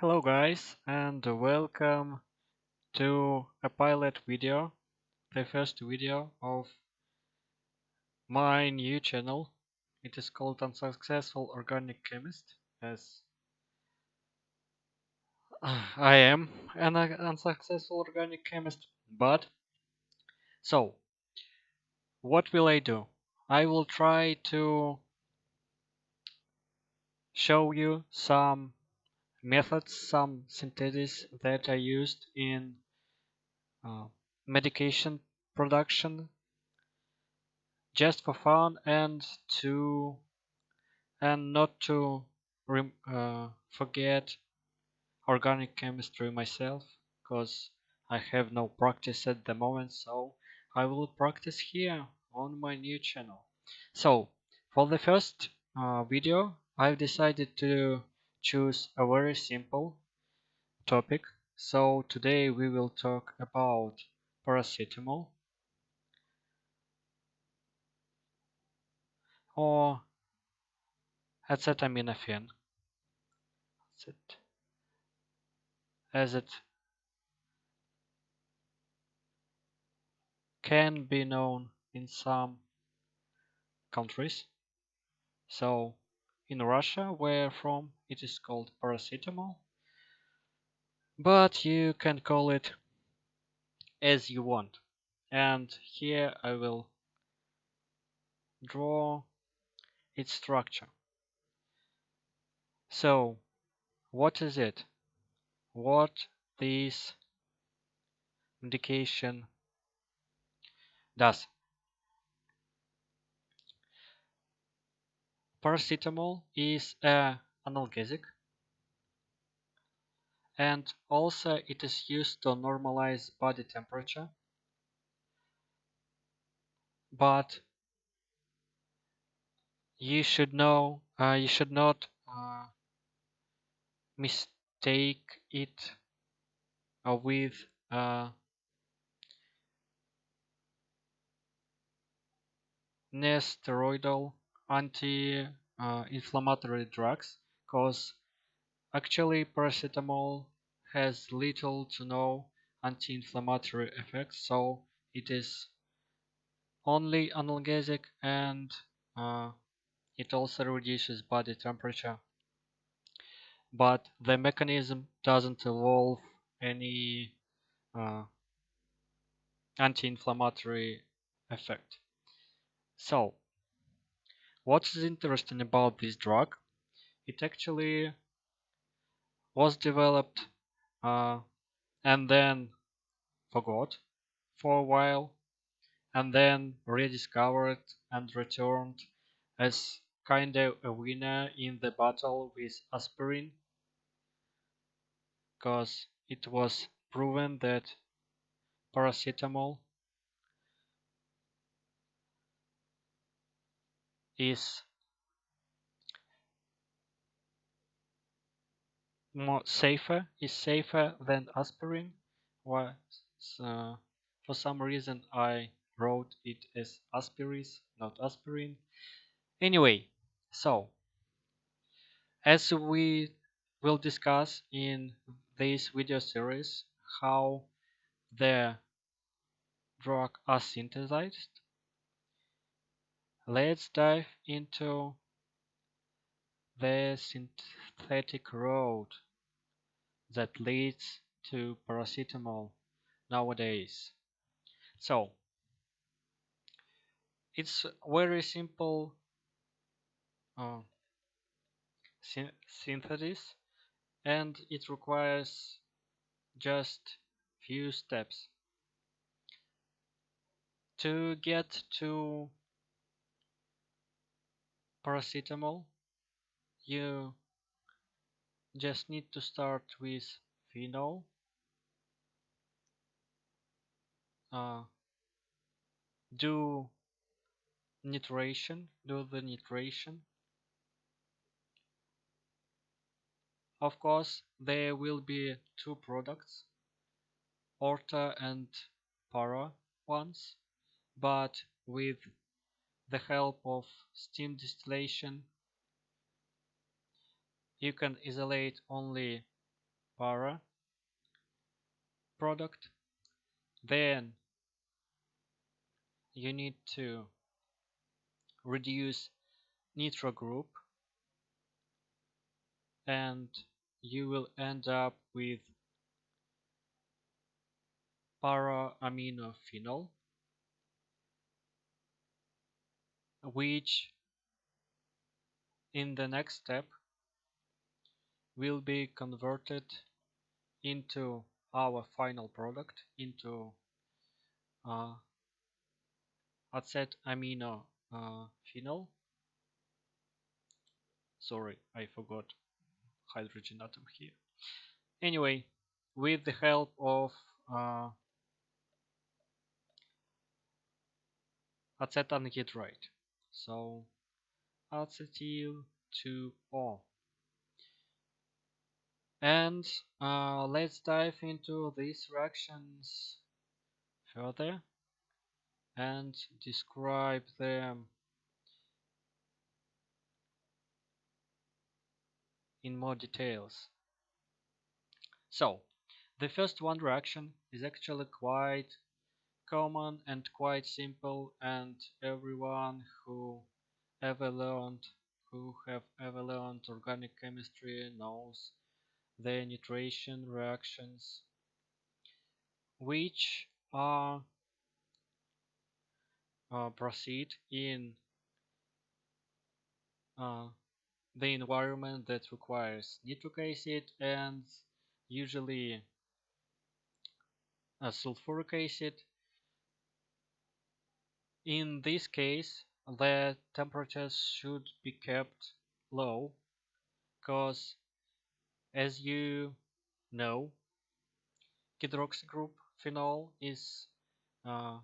Hello guys and welcome to a pilot video, the first video of my new channel. It is called Unsuccessful Organic Chemist, as I am an unsuccessful organic chemist. But so what will I do? I will try to show you some methods, some synthesis that I used in uh, medication production just for fun and not to forget organic chemistry myself, because I have no practice at the moment, so I will practice here on my new channel. So for the first video I've decided to choose a very simple topic. So today we will talk about paracetamol, or acetaminophen, as it can be known in some countries. So in Russia, where from, it is called paracetamol, but you can call it as you want. And here I will draw its structure. So what is it? What this medication does? Paracetamol is a analgesic, and also it is used to normalize body temperature, but you should not mistake it with non-steroidal anti-inflammatory drugs, because actually paracetamol has little to no anti-inflammatory effects, so it is only analgesic, and uh, it also reduces body temperature, but the mechanism doesn't involve any uh, anti-inflammatory effect. So what is interesting about this drug? It actually was developed uh, and then forgot for a while, and then rediscovered and returned as kind of a winner in the battle with aspirin, because it was proven that paracetamol is safer than aspirin. Was for some reason I wrote it as aspiris, not aspirin. Anyway, so as we will discuss in this video series how the drug are synthesized, let's dive into the synthetic road that leads to paracetamol nowadays. So it's very simple uh, synthesis, and it requires just few steps to get to paracetamol. You just need to start with phenol, uh, do do the nitration. Of course there will be two products, orta and para ones, but with the help of steam distillation you can isolate only para product. Then you need to reduce nitro group, and you will end up with para-aminophenol, which in the next step will be converted into our final product, into uh, acetaminophenol. Sorry, I forgot hydrogen atom here. Anyway, with the help of acetanhydride. So acetyl 2O. And let's dive into these reactions further and describe them in more details. So, the first one reaction is actually quite common and quite simple, and everyone who have ever learned organic chemistry knows the nitration reactions, which are proceed in uh, the environment that requires nitric acid and usually sulfuric acid. In this case, the temperatures should be kept low because, as you know, hydroxy group phenol is uh,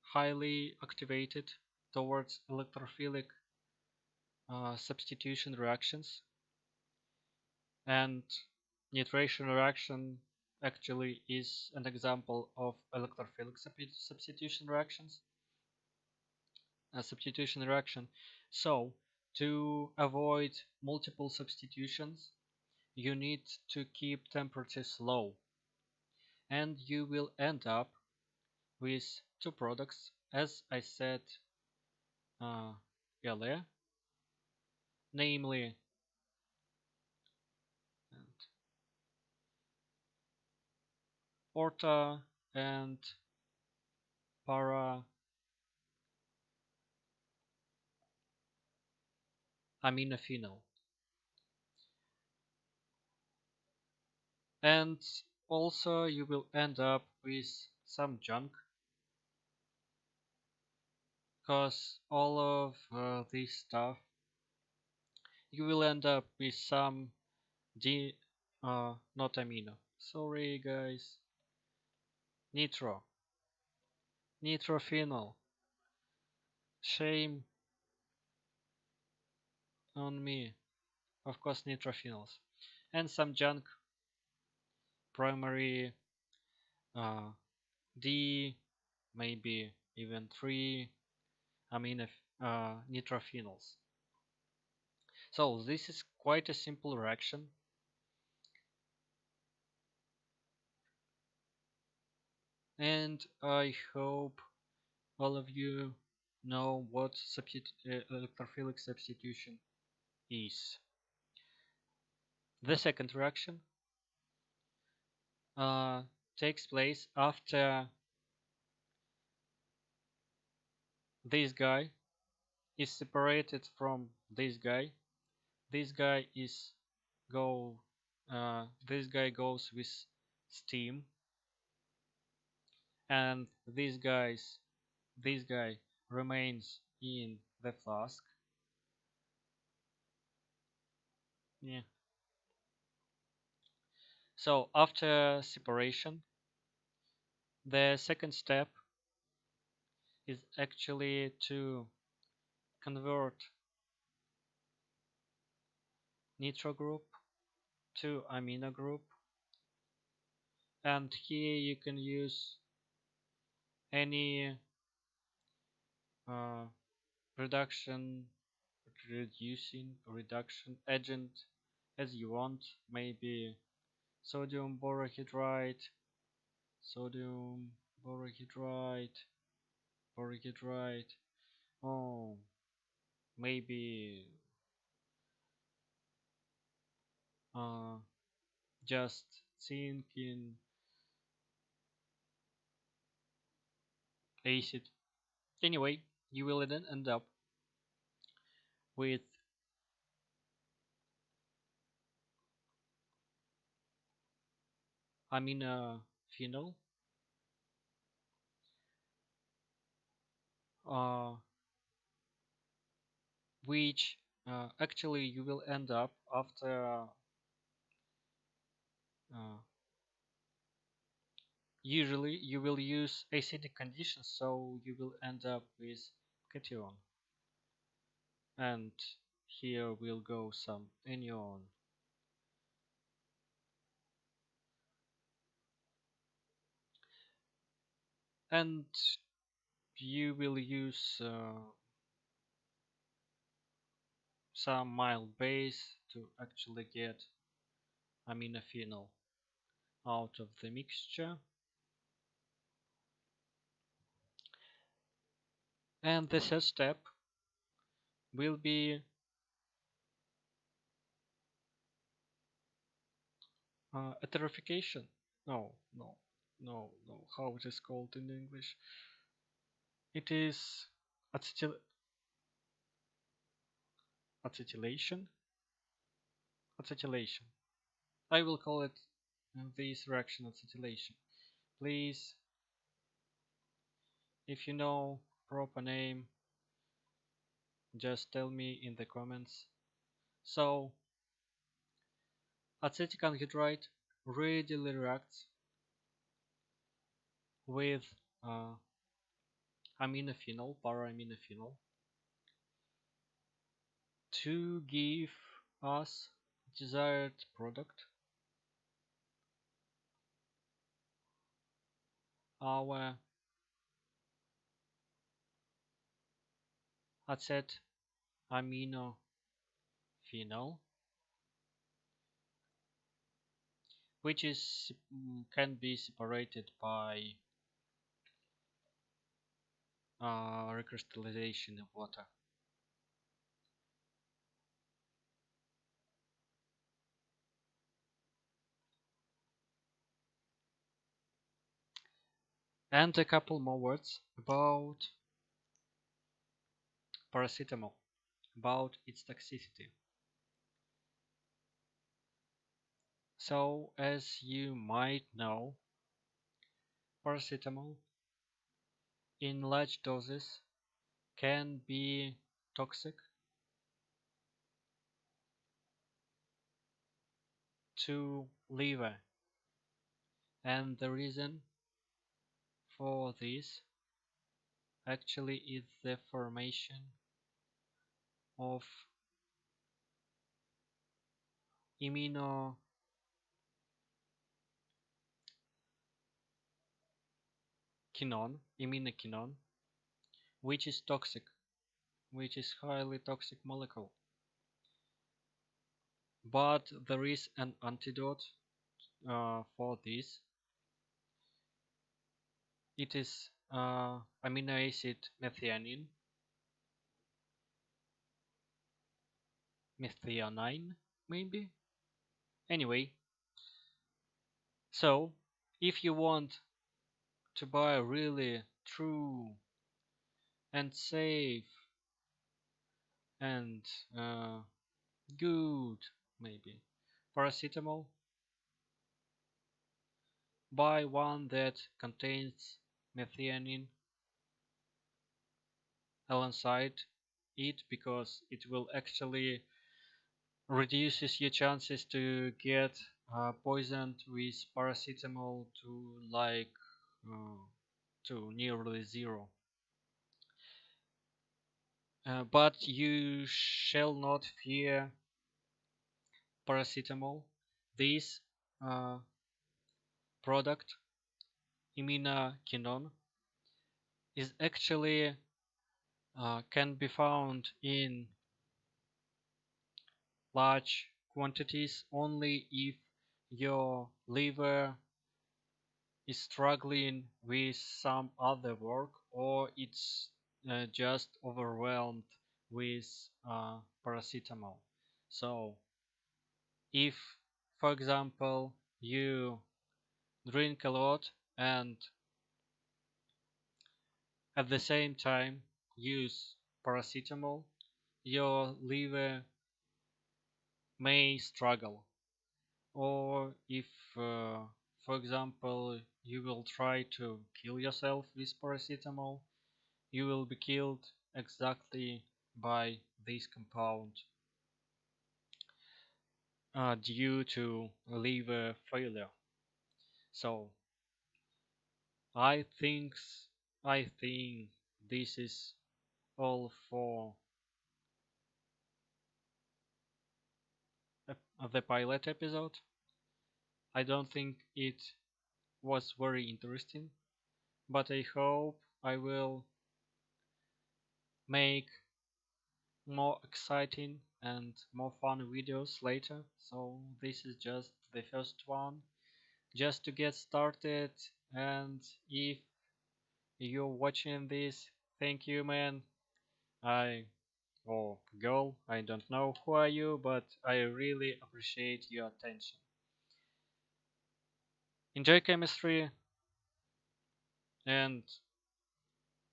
highly activated towards electrophilic substitution reactions, and nitration reaction actually is an example of electrophilic substitution reactions. A substitution reaction. So, to avoid multiple substitutions, you need to keep temperatures low, and you will end up with two products, as I said uh, earlier, namely orta and para aminophenol. And also you will end up with some junk, because all of this stuff, you will end up with some not amino. Sorry guys. Nitrophenol. Shame on me. Of course, nitrophenols. And some junk, primary uh, D, maybe even 3 amino nitrophenols. So this is quite a simple reaction. And I hope all of you know what electrophilic substitution is. The second reaction takes place after this guy is separated from this guy. This guy is go. This guy goes with steam, and this guy remains in the flask. Yeah. So after separation, the second step is actually to convert nitro group to amino group, and here you can use any uh, reduction reduction agent as you want, maybe Sodium borohydride, sodium borohydride, borohydride. Oh, maybe uh, just thinking acid. Anyway, you will then end up with aminophenol, uh, which actually you will end up after uh, usually you will use acidic conditions, so you will end up with cation, and here will go some anion, and you will use some mild base to actually get aminophenol out of the mixture. And the third step will be esterification. No, no, no. How it is called in English? It is acetylation. Acetylation. I will call it this reaction acetylation. Please, if you know proper name, just tell me in the comments. So, acetic anhydride readily reacts with uh, aminophenol, para-aminophenol, to give us desired product, our acetaminophenol, which is can be separated by recrystallization of water. And a couple more words about paracetamol, about its toxicity. So, as you might know, paracetamol in large doses can be toxic to liver, and the reason for this actually is the formation of iminoquinone, iminoquinone, which is toxic, which is highly toxic molecule. But there is an antidote for this. It is amino acid methionine, methionine maybe. Anyway, so if you want to buy really true and safe and good maybe paracetamol, buy one that contains methionine alongside it, because it will actually reduces your chances to get poisoned with paracetamol to uh, to nearly zero. But you shall not fear paracetamol. This uh, product, iminoquinone, is actually can be found in large quantities only if your liver is struggling with some other work, or it's just overwhelmed with paracetamol. So if, for example, you drink a lot and at the same time use paracetamol, your liver may struggle. Or if, for example, you will try to kill yourself with paracetamol, you will be killed exactly by this compound due to liver failure. So I think I think this is all for the pilot episode. I don't think it was very interesting, but I hope I will make more exciting and more fun videos later. So this is just the first one, just to get started. And if you're watching this, thank you, man. I or girl, I don't know who are you, but I really appreciate your attention. Enjoy chemistry, and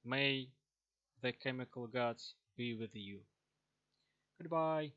may the chemical gods be with you. Goodbye.